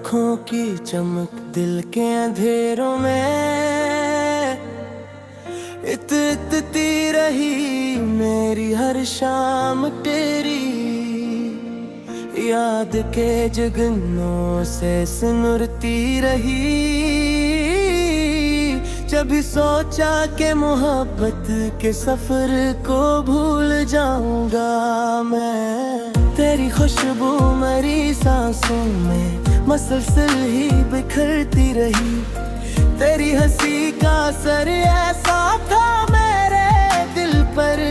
आँखों की चमक दिल के अंधेरों में इतती रही मेरी हर शाम तेरी याद के जगनों से सिमरती रही। जब भी सोचा के मोहब्बत के सफर को भूल जाऊंगा मैं, तेरी खुशबू मेरी सांसों में मसलसल ही बिखरती रही। तेरी हंसी का असर ऐसा था मेरे दिल पर,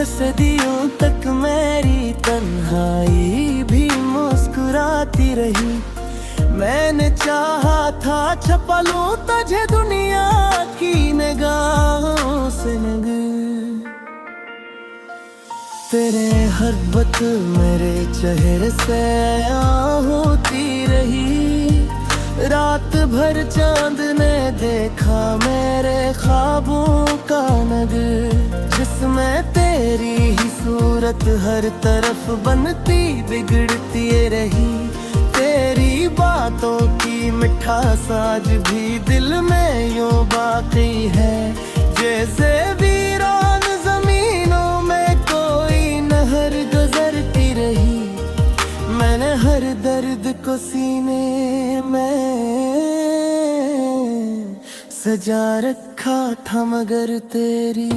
सदियों तक मेरी तन्हाई भी मुस्कुराती रही। मैंने चाहा था छुपा लूं तुझे दुनिया की निगाहों से नग, तेरे हर बात मेरे चेहरे से होती रही। रात भर चांद ने देखा मेरे ख्वाबों का नगर, जिसमें तेरी ही सूरत हर तरफ बनती बिगड़ती रही। तेरी बातों की मिठास आज भी दिल में यूं बाकी है, जैसे वीरान जमीनों में कोई नहर गुजरती रही। मैंने हर दर्द को सीने में सजा रखा था मगर तेरी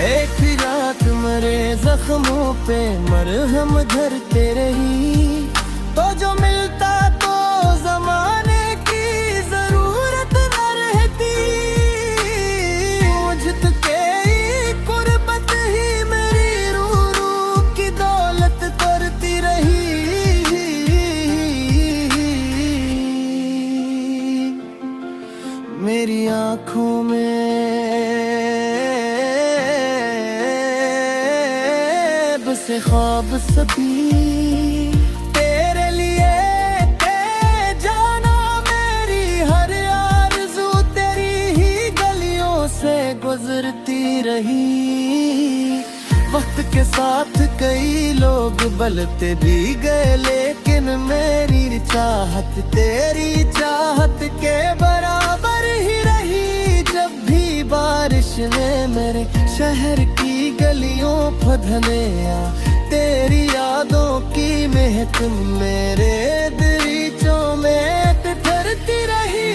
एक रात मरे जख्मों पे मरहम धरते रही। तो जो मिलता तो जमाने की जरूरत न रहती, मुझ के कुर्बत ही मेरी रूह की दौलत करती रही। मेरी आँखों में से ख्वाब सभी तेरे लिए थे जाना। मेरी हर आरज़ू तेरी ही गलियों से गुजरती रही। वक्त के साथ कई लोग बदलते भी गए, लेकिन मेरी चाहत तेरी चाहत के बराबर ही रही। जब भी बारिश ने मेरे शहर की गलियों फधने आ, तेरी यादों की महक मेरे दरीचों में ठहरती रही।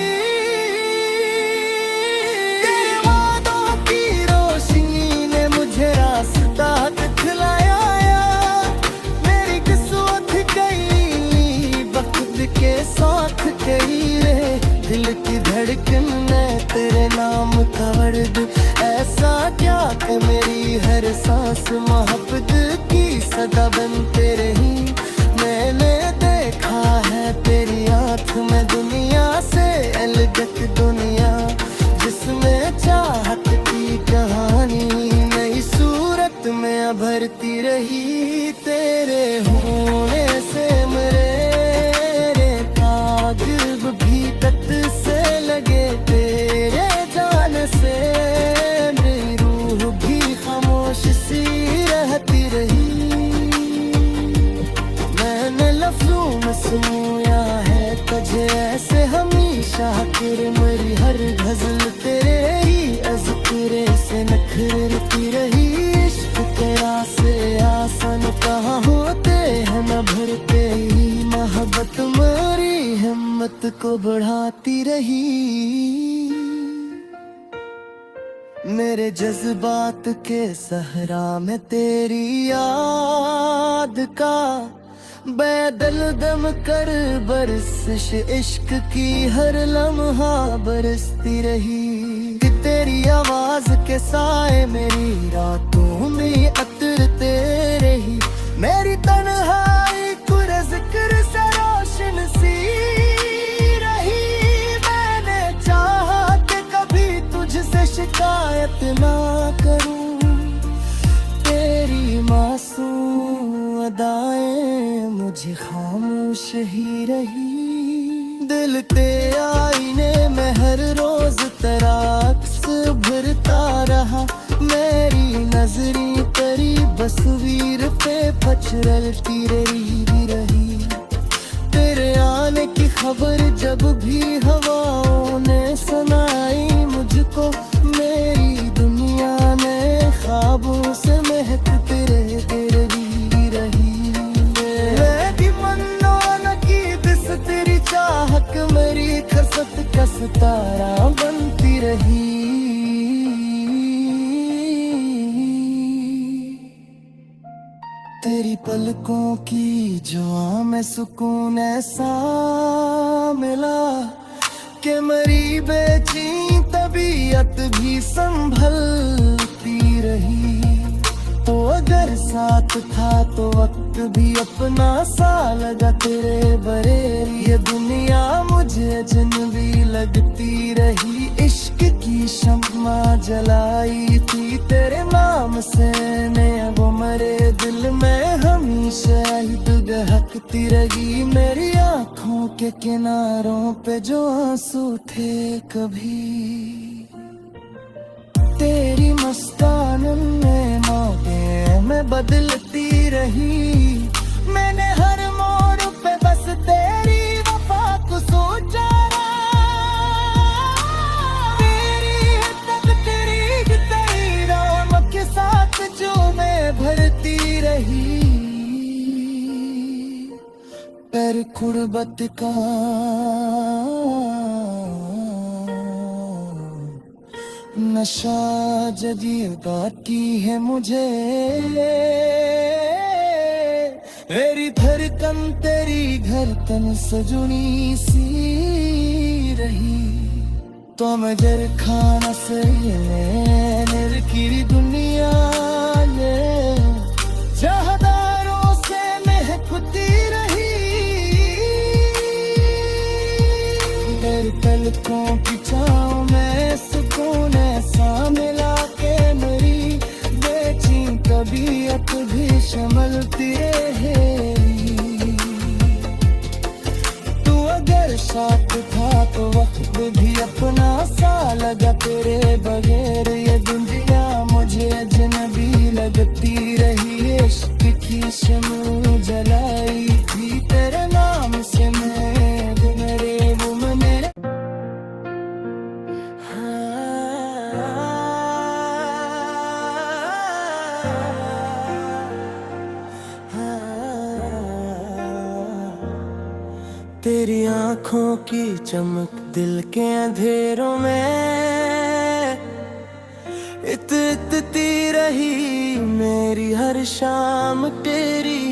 तेरे वादों की रोशनी ने मुझे रास्ता दिखलाया, मेरी किस्मत गई वक्त के साथ गई रे। दिल की धड़कन ने तेरे नाम का वर्ड ऐसा क्या कि मेरी हर सांस मोहब्बत की सदा बनते रही। मैंने देखा है तेरी आँख में दुनिया से अलग दुनिया, जिसमें चाहत की कहानी नई सूरत में भरती रही। तेरे होने से मेरे काबिल भी तट से लगे, तेरे जान से मेरी रूह भी खामोश सी रहती रही। मैंने लफ्ज़ों में सुनाया है तुझे ऐसे हमेशा, तेरे मेरी हर गज़ल तेरे ही अज़्किरे से नखरती रही। इश्क तेरा से आसान कहाँ होते हैं न भरते ही, मोहब्बत मेरी हिम्मत को बढ़ाती रही। मेरे जज्बात के सहरा में तेरी याद का बैदल दम कर बरसिश इश्क की हर लम्हा बरसती रही। कि तेरी आवाज के साए मेरी रातों में अतरते रही। मेरी तन्हाई कुरे जिक्र से रोशन सी रही। मैंने चाहा कि कभी तुझसे शिकायत ना करूं, तेरी मासूम अदाएं मुझे खामोश ही रही। बदलते आईने में हर रोज तेरा अक्स भरता रहा। मेरी नजरी तेरी बसवीर पे पचरलती रही। तेरे आने की खबर जब भी हवाओं ने सुनाई मुझको, मेरी दुनिया ने ख्वाबों से महकते रही। मैं भी मन्नो न की दिस तेरी चाहत मेरी खसत का सितारा बनती रही। तेरी पलकों की जुआ में सुकून ऐसा मिला कि मेरी बेचैन तबीयत भी संभलती रही। तो अगर साथ था तो वक्त भी अपना सा लगा तेरे बरेरी। ये दुनिया मुझे अजनबी लगती रही। इश्क की शम्मा जलाई थी तेरे नाम से ने, वो मरे दिल में हमेशा दहकती रही। मेरी आँखों के किनारों पे जो आंसू थे कभी, तेरी मस्तानन में मौके में बदलती रही। मैंने हर मोड़ पे बस तेरी वफा को सोचा। तेरी तक तेरी राम के साथ जो मैं भरती रही। पर कुर्बत का नशा जदीद बाकी है मुझे। मेरी धड़कन तेरी धड़कन सजुनी सी रही। तो मैं जर खाना से निरकिरी दुनिया ने चाहदारों से महकती रही। मेरी पलकों की छाँव में सुकून ऐसा मिला के मेरी बेचैन तबीयत भी संभलती रही। तू अगर साथ था तो वक्त भी अपना सा लगा तेरे बगैर। ये दुनिया मुझे अजनबी लगती रही। इश्क की शम्मा जलाई थी तेरे नाम से मेरे वो मने। तेरी आँखों की चमक दिल के अंधेरों में इतती रही। मेरी हर शाम तेरी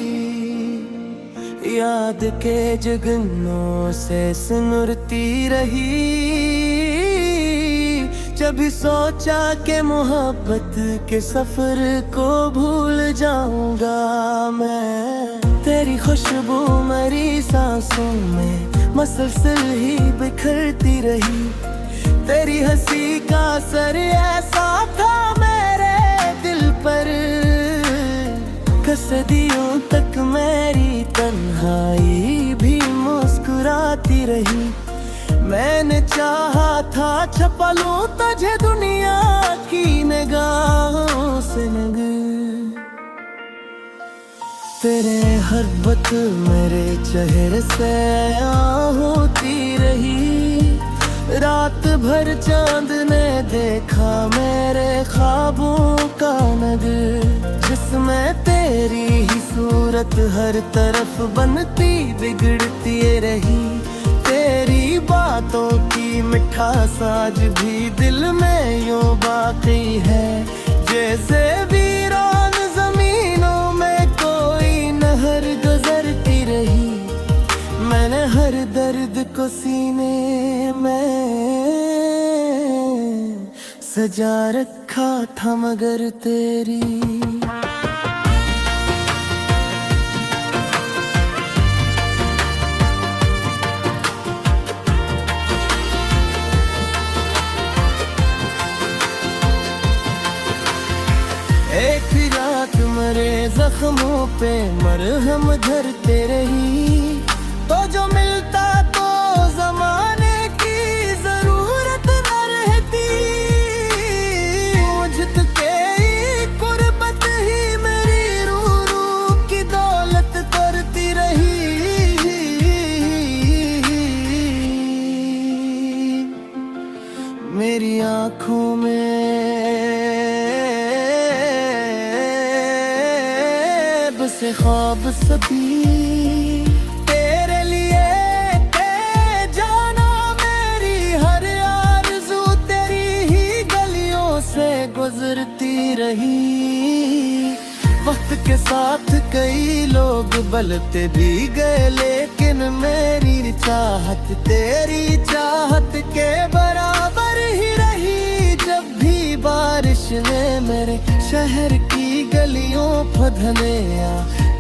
याद के जगनों से सिमरती रही। जब भी सोचा के मोहब्बत के सफर को भूल जाऊंगा मैं, तेरी खुशबू मेरी सांसों में मसलसल ही बिखरती रही। तेरी हंसी का असर ऐसा था मेरे दिल पर, सदियों तक मेरी तन्हाई भी मुस्कुराती रही। मैंने चाहा था छपा लूं तुझे दुनिया की निगाहों से नग। तेरे हर बात मेरे चेहरे से होती रही। रात भर चांद ने देखा मेरे ख्वाबों का नगर, जिसमें तेरी ही सूरत हर तरफ बनती बिगड़ती रही। तेरी बातों की मिठास आज भी दिल में यूं बाकी है, जैसे वीरान जमीनों में कोई नहर गुजरती रही। मैंने हर दर्द को सीने में सजा रखा था मगर तेरी एक रात मरे जख्मों पे मरहम धरते रही। तो जो मिलता तो ज़माने मेरी आँखों में बसे ख्वाब सभी तेरे लिए थे जाना। मेरी हर आरज़ू तेरी ही गलियों से गुजरती रही। वक्त के साथ कई लोग बदलते भी गए, लेकिन मेरी चाहत तेरी चाहत के बराबर ही रही। जब भी बारिश ने मेरे शहर की गलियों फंदने आ,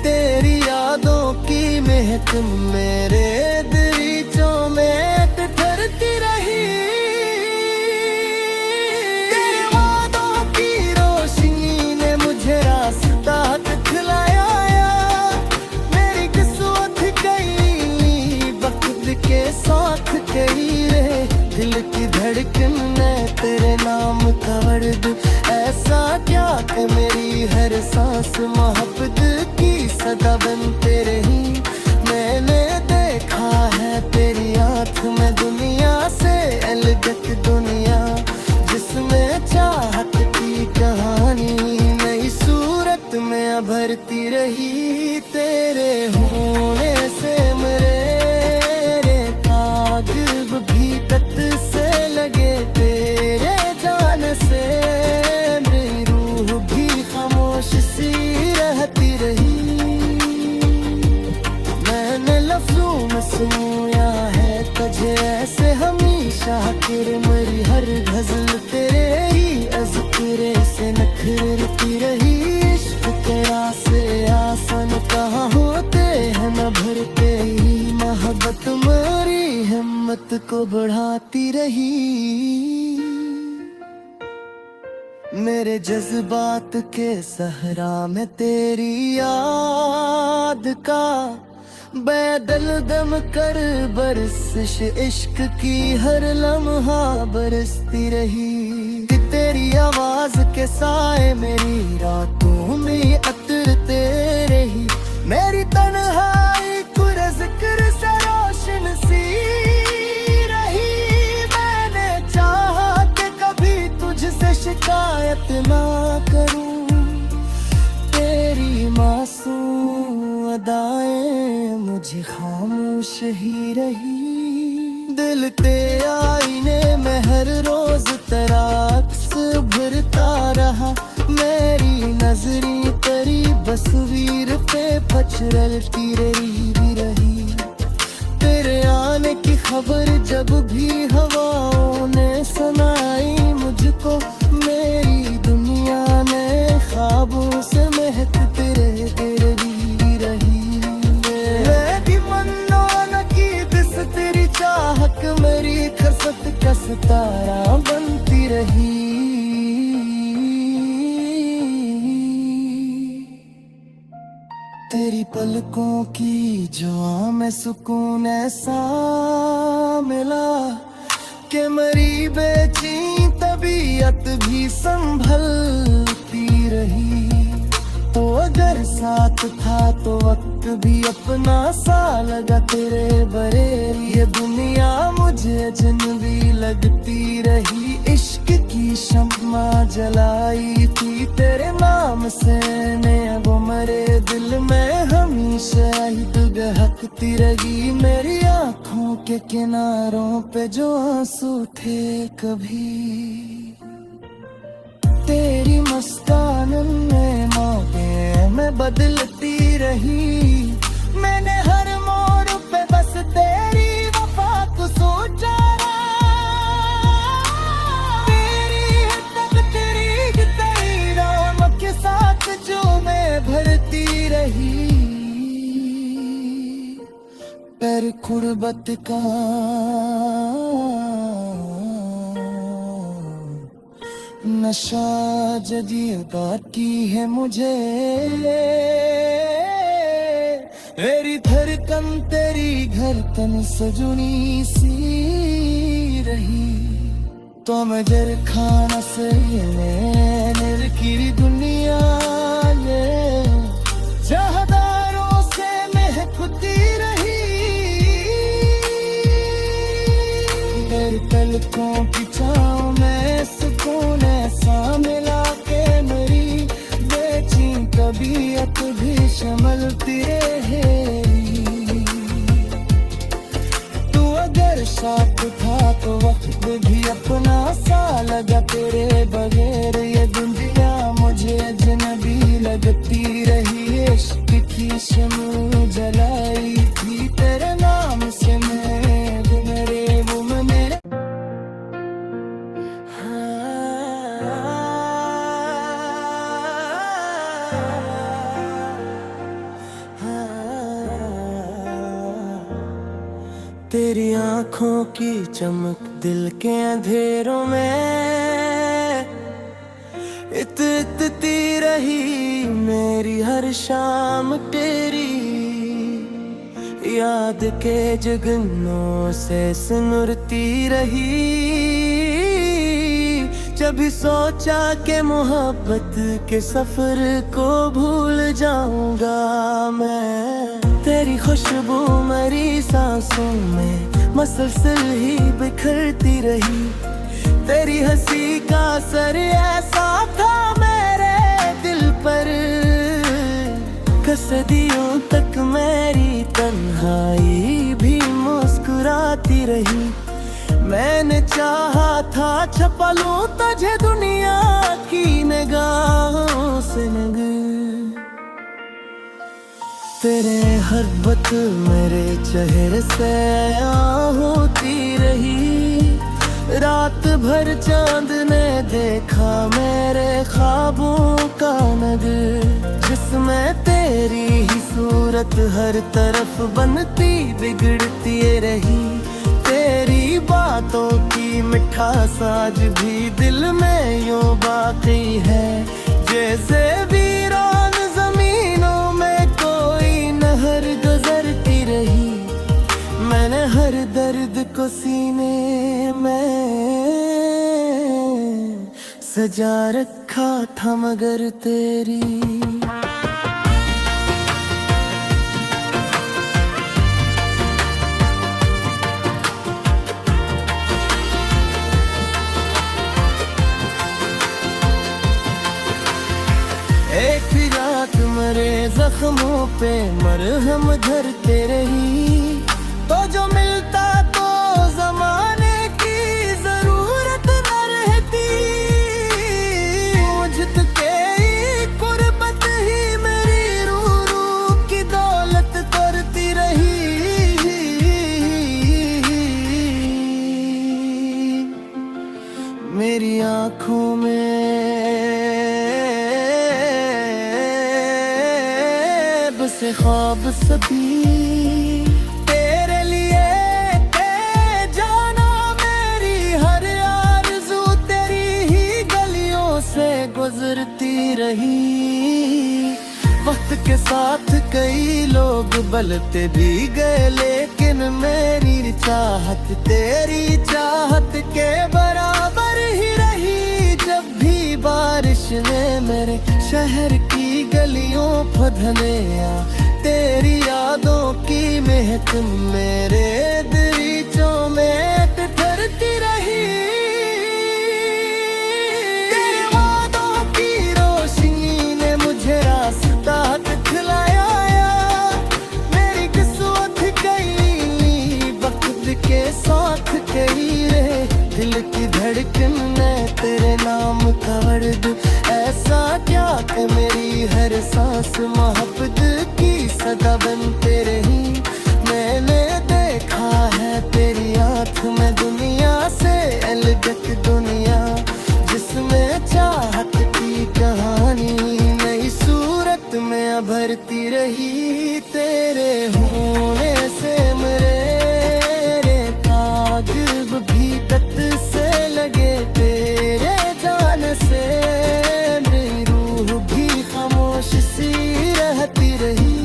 तेरी यादों की महक मेरे दरीचों में ठहरती रही। तेरे वादों की रोशनी ने मुझे रास्ता दिखलाया। मेरी किस्मत गई वक्त के साथ गई रे। दिल की धड़कन ने तेरे नाम का वर्ड ऐसा क्या कि मेरी हर सांस मोहब्बत की सदा बनते रही। मैंने देखा है तेरी आँख में दुनिया से अलग दुनिया, जिसमें चाहत की कहानी नई सूरत में भरती रही। तेरे होने से मेरे काबिल भी तट से लगे, तेरे जाने से मेरी रूह भी खामोश सी रहती रही। मैंने लफ्ज़ों में सुना है तुझे ऐसे हमेशा, तेरे मेरी हर गज़ल तेरे ही अज़्किरे से नखरती रही। इश्क तेरा से आसान कहाँ होते हैं न भरते ही, मोहब्बत मेरी हिम्मत को बढ़ाती रही। मेरे जज्बात के सहरा में तेरी याद का बैदल दम कर बरसिश इश्क की हर लम्हा बरसती रही। कि तेरी आवाज के साए मेरी रातों में अतरते रही। मेरी तन्हाई कुर जिक्र से रोशन सी रही। मैंने चाहा कि कभी तुझसे शिकायत ना करूं, तेरी मासूम अदाएं मुझे खामोश ही रही। दिल ते आईने में हर रोज तेरा अक्स भरता रहा। मेरी नजरी तेरी बसवीर पे पचरती रही। तेरे आने की खबर जब भी हवाओं ने सुनाई मुझको, मेरी दुनिया ने ख्वाबों से महकते रही। मेरी मन्नो नकीद से तेरी चाहत मेरी खसत का सितारा बनती रही। तेरी पलकों की जुआ में सुकून ऐसा मिला कि मेरी बेचैन तबीयत भी संभलती रही। तो अगर साथ था तो वक्त भी अपना सा लगा तेरे बरेली। ये दुनिया मुझे अजनबी लगती रही। इश्क की शम्मा जलाई थी तेरे नाम से ने, वो मरे दिल में हमेशा ही तू बहकती रही। मेरी आँखों के किनारों पे जो आंसू थे कभी, तेरी मस्तानन में मौके में बदलती रही। मैंने हर मोड़ पे बस तेरी वफा को सोचा। तेरी तक तेरी राम के साथ जो मैं भरती रही। पर खुर्बत का नशा जदीद की है मुझे। मेरी धड़कन तेरी धड़कन सजुनी सी रही। तो मैं जर खाना से की दुनिया ने जहदारों से महकती रही। तेरे पलकों की छाँव में सुकून ऐसा मिला के मेरी बेची तबीयत भी संभलती रही। तू अगर साथ था तो वक्त भी अपना सा लगा तेरे बगैर ये दुनिया मुझे अजनबी लगती रही। इश्क की शम्म जलाई थी तेरे नाम से मैं मेरे वो मेरे तेरी आँखों की चमक दिल के अंधेरों में इतती रही मेरी हर शाम तेरी याद के जगनों से सिमरती रही। जब भी सोचा के मोहब्बत के सफर को भूल जाऊंगा मैं, तेरी खुशबू मेरी सांसों में मसलसल ही बिखरती रही। तेरी हंसी का असर ऐसा था मेरे दिल पर सदियों तक मेरी तन्हाई भी मुस्कुराती रही। मैंने चाहा था छुपा लूं तुझे दुनिया की निगाहों से नग, तेरे हर बात मेरे चेहरे से होती रही। रात भर चांद ने देखा मेरे ख्वाबों का नगर, जिसमें तेरी ही सूरत हर तरफ बनती बिगड़ती रही। तेरी बातों की मिठास आज भी दिल में यूं बाकी है, जैसे वीरान जमीनों में कोई नहर गुजरती रही। मैंने हर दर्द को सीने में सजा रखा था मगर तेरी एक रात मरे जख्मों पे मरहम धरते रही। तो जो मिलता तो जमाने की जरूरत न रहती, मुझ के कुर्बत ही मेरी रूह की दौलत करती रही। मेरी आँखों में बसे ख्वाब सभी तेरे लिए जाना। मेरी हर आरज़ू तेरी ही गलियों से गुजरती रही। वक्त के साथ कई लोग बदलते भी गए, लेकिन मेरी चाहत तेरी चाहत के बराबर ही रही। जब भी बारिश ने मेरे शहर की गलियों पर धनिया, तेरी यादों की महक मेरे दरीचों में ठहरती रही। तेरे वादों की रोशनी ने मुझे रास्ता दिखलाया, मेरी किस्मत कई वक्त के साथ कई रे। दिल की धड़कन ने तेरे नाम का वर्ड ऐसा क्या कि मेरी हर सांस मोहब्बत की सदा बनते रही। मैंने देखा है तेरी आँख में दुनिया से अलग दुनिया, जिसमें चाहत की कहानी नई सूरत में भरती रही। तेरे होने से मेरे ताजुब भी तत से लगे, तेरे जान से मेरी रूह भी खामोश सी रहती रही।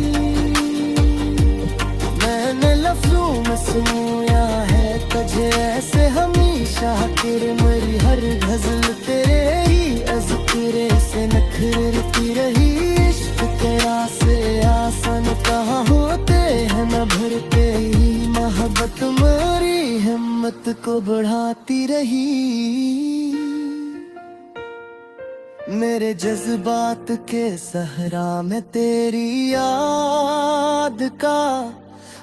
मैंने लफ्ज़ों में सुनाया है तुझे ऐसे हमेशा, तेरे मेरी हर गज़ल तेरे ही अज़्किरे से नखरती रही। इश्क तेरा से आसान कहाँ होते हैं न भरते ही, मोहब्बत मेरी है हिम्मत को बढ़ाती रही। मेरे जज्बात के सहरा में तेरी याद का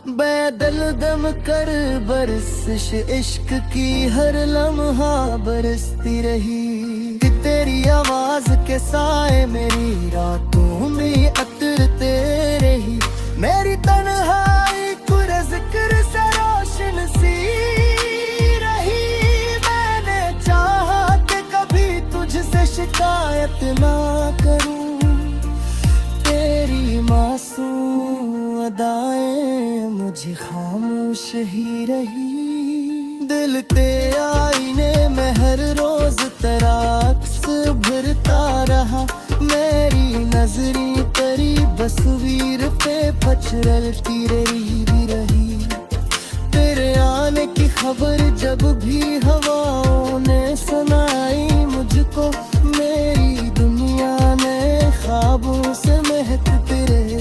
बैदल दम कर बरसिश इश्क की हर लम्हा बरसती रही। कि तेरी आवाज के साए मेरी रातों में अतरते रही। मेरी तन्हाई कुरे जिक्र से रोशन सी रही। मैंने चाहा कि कभी तुझसे शिकायत ना करूं। तेरी मासूम अदाएं मुझे खामोश ही रही। दिल ते आईने में हर रोज तेरा अक्स भरता रहा। मेरी नजरी तेरी तस्वीर पे पचरती रही। तेरे आने की खबर जब भी हवाओं ने सुनाई मुझको, मेरी दुनिया ने ख्वाबों से महकते रही।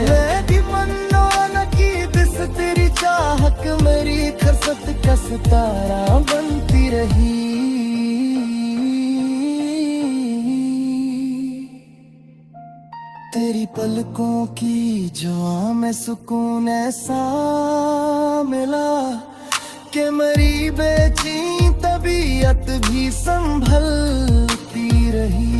मेरी मन्नो नकीद से तेरी चाहत मेरी खसत का सितारा बनती रही। तेरी पलकों की जुआ में सुकून ऐसा मिला कि मेरी बेचैन तबीयत भी संभलती रही।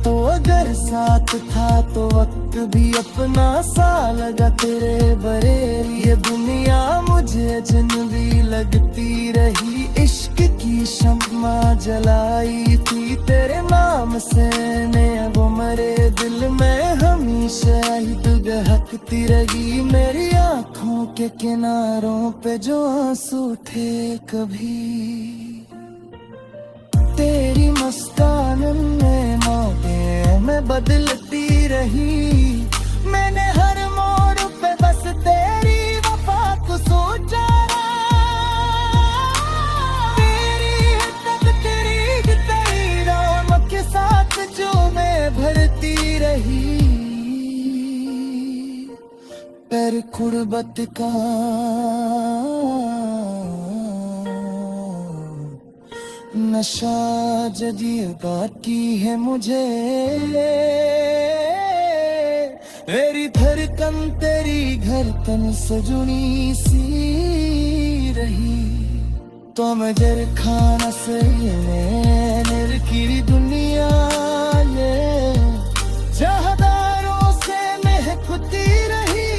तो अगर साथ था तो वक्त भी अपना सा लगा तेरे बरेली। ये दुनिया मुझे अजनबी लगती रही। इश्क की शम्मा जलाई थी तेरे नाम से ने वो मरे दिल में हमेशा ही दहकती रही। मेरी आँखों के किनारों पे जो आंसू थे कभी, तेरी मस्तान में मौके में बदलती रही। मैंने हर मोड़ पे बस तेरी वफा को सोचा। तेरी तब तेरी रौनक के साथ जो मैं भरती रही। पर कुर्बत का नशा जदीद बाकी है मुझे। मेरी धड़कन तेरी धड़कन से जुड़ी सी रही। तो मैं जर खाना से निरकी दुनिया ने जहादारों से महकती रही।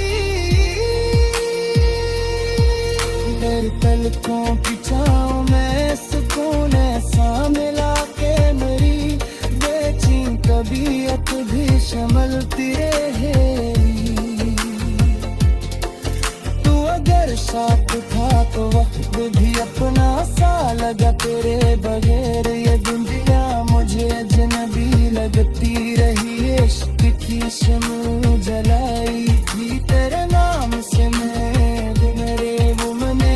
तेरे पलकों की छाँव में सुकून ऐसा मिला के मेरी बेचैन तबीयत भी संभलती रही। तू अगर साथ था तो वक्त भी अपना सा लगा तेरे बगैर। ये दुनिया मुझे अजनबी लगती रही। इश्क की शम्मा जलाई थी तेरे नाम से मेरे वो मने।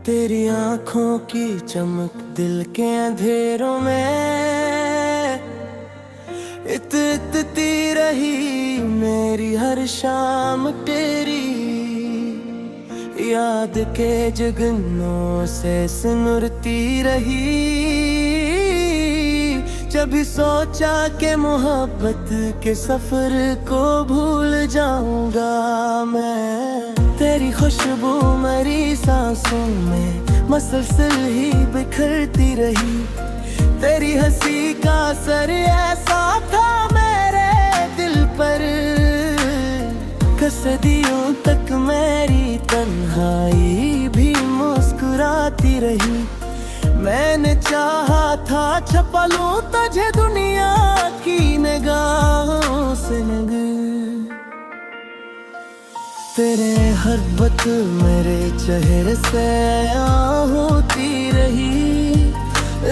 तेरी आँखों की चमक दिल के अंधेरों में इतती रही। मेरी हर शाम तेरी याद के जगनों से सिमरती रही। जब भी सोचा के मोहब्बत के सफर को भूल जाऊंगा मैं। तेरी खुशबू मेरी सांसों में मसलसल ही बिखरती रही। तेरी हंसी का असर ऐसा था मेरे दिल पर कि सदियों तक मेरी तन्हाई भी मुस्कुराती रही। मैंने चाहा था छपा लूं तुझे दुनिया की निगाहों से नग। तेरे हर बात मेरे चेहरे से होती रही।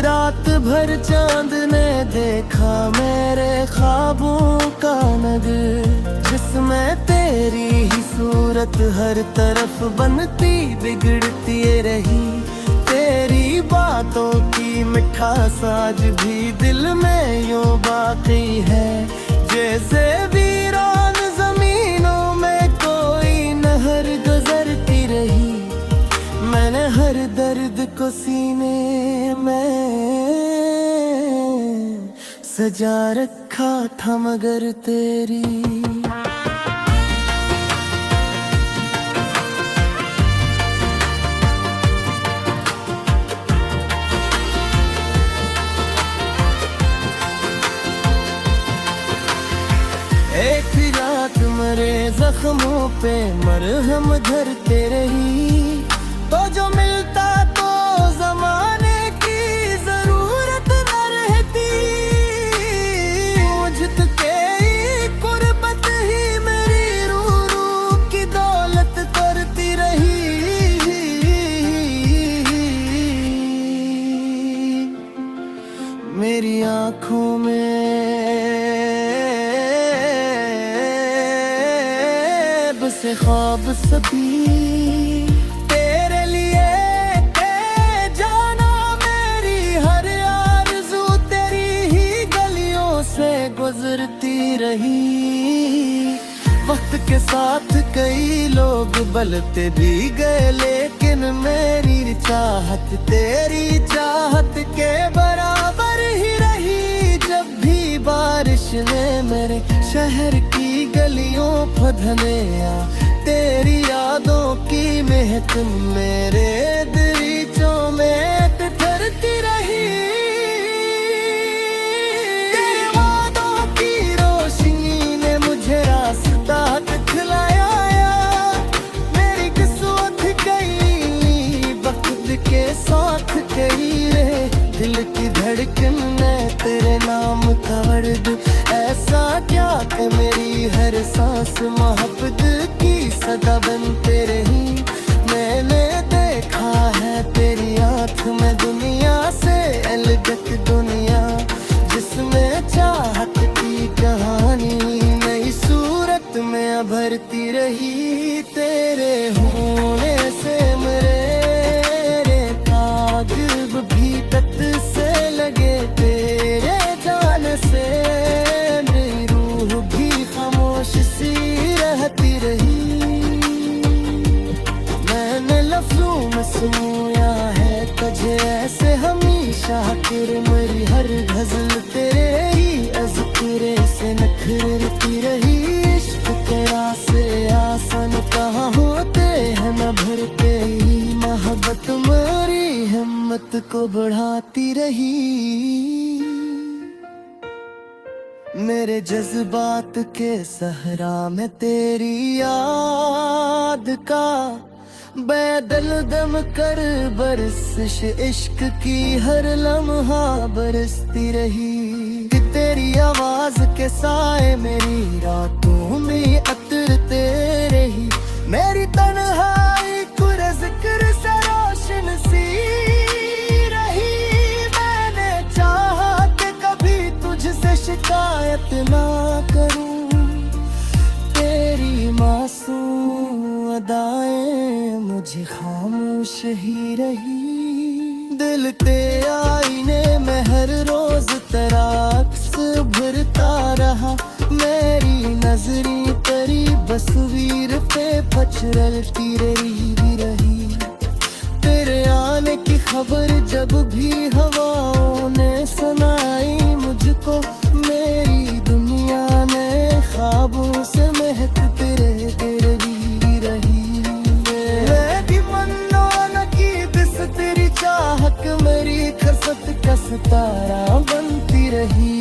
रात भर चांद ने देखा मेरे ख्वाबों का नगर, जिसमें तेरी ही सूरत हर तरफ बनती बिगड़ती रही। खास आज भी दिल में यूं बाकी है, जैसे वीरान जमीनों में कोई नहर गुजरती रही। मैंने हर दर्द को सीने में सजा रखा था मगर तेरी। एक रात मरे जख्मों पे मरहम धरते रही, तो जो मिलता तो जमाने की जरूरत न रहती। मुझ के कुर्बत ही मेरी रूह की दौलत करती रही। मेरी आँखों में से ख्वाब सभी तेरे लिए जाना। मेरी हर आरज़ू तेरी ही गलियों से गुजरती रही। वक्त के साथ कई लोग बदलते भी गए, लेकिन मेरी चाहत तेरी चाहत के बराबर ही रही। जब भी बारिश ने मेरे शहर की गलियों फधने आ, तेरी यादों की महक मेरे दरीचों में ठहरती रही। तेरे वादों की रोशनी ने मुझे रास्ता दिखलाया, मेरी किस्मत गई वक्त के साथ गई रे। दिल की धड़कन में तेरे नाम का वर्ड ऐसा क्या कि मेरी हर सांस मोहब्बत की सदा बनते रही। मैंने देखा है तेरी आँख में दुनिया से अलग दुनिया, जिसमें चाहत की कहानी नई सूरत में भरती रही। तेरे होने से मेरे काबिल भी तक से लगे, तेरे जाने से मेरी रूह भी खामोश सी रहती रही। मैंने लफ्ज़ों में सुनाया है तुझे ऐसे हमेशा, तेरे मेरी हर गज़ल तेरे ही अज़्किरे से नखरती रही। इश्क तेरा से आसान कहाँ होते हैं न भरते ही, मोहब्बत मेरी हिम्मत को बढ़ाती रही। मेरे जज्बात के सहरा में तेरी याद का बैदल दम कर बरसिश इश्क की हर लम्हा बरसती रही। कि तेरी आवाज के साए मेरी रातों में अतरते रही। मेरी तन्हाई कुरे जिक्र से रोशन सी रही। मैंने चाहा कि कभी तुझसे शिकायत ना करूं, तेरी मासूम अदाएं मुझे खामोश ही रही। दिल ते आईने में हर रोज तेरा अक्स भरता रहा। मेरी नजरी तेरी बसवीर पे पचरती रही। तेरे आने की खबर जब भी हवाओं ने सुनाई मुझको, मेरी दुनिया ने ख्वाबों से महकते रही। मेरी मन्नो की दिस तेरी चाहत मेरी खसत का सितारा बनती रही।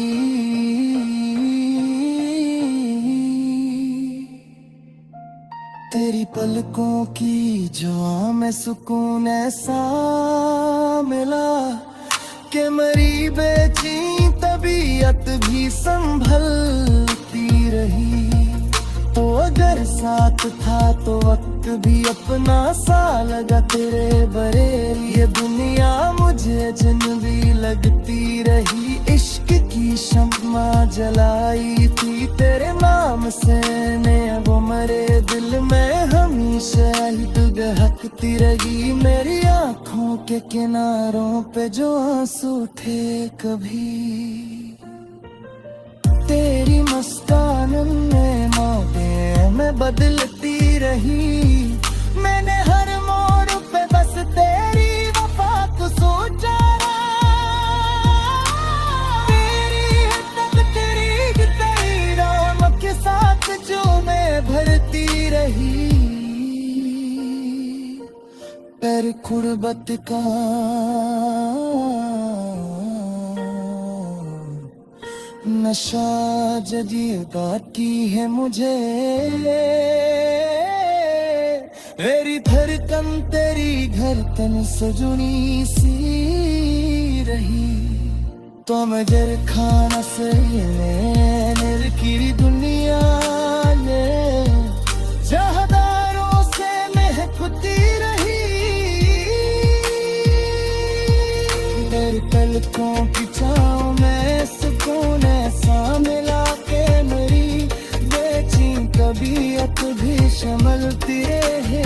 तेरी पलकों की जुआ में सुकून ऐसा मिला कि मेरी बेचैन तबीयत भी संभलती रही। तो अगर साथ था तो वक्त भी अपना सा लगा तेरे बरेली। ये दुनिया मुझे अजनबी लगती रही। इश्क की शम्मा जलाई थी तेरे नाम से ने, वो मरे दिल में हमेशा ही हक संभलती रही मेरी आंखों के किनारों पे जो आंसू थे कभी। तेरी मुस्कान में मौतें में बदलती रही, मैंने हर मोड़ पे बस तेरी वफा को सोचा। तेरी है तकदीर तेरी नाम के साथ जो मैं भरती रही। पर गुर्बत का नशा जदीद आती है मुझे, मेरी धड़कन तेरी धड़कन से जुड़ी सी रही। तो मजर खाना से निरकिरी दुनिया ने जहदारों से महकती रही। तेरे पलकों की छाँव में सुकून ऐसा मिला के मेरी बेची तबीयत भी संभलती रही।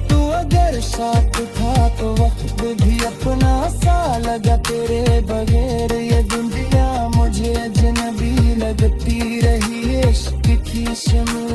तू अगर साथ था तो वक्त भी अपना सा लगा, तेरे बगैर ये दुनिया मुझे अजनबी लगती रही। इश्क की शम्ल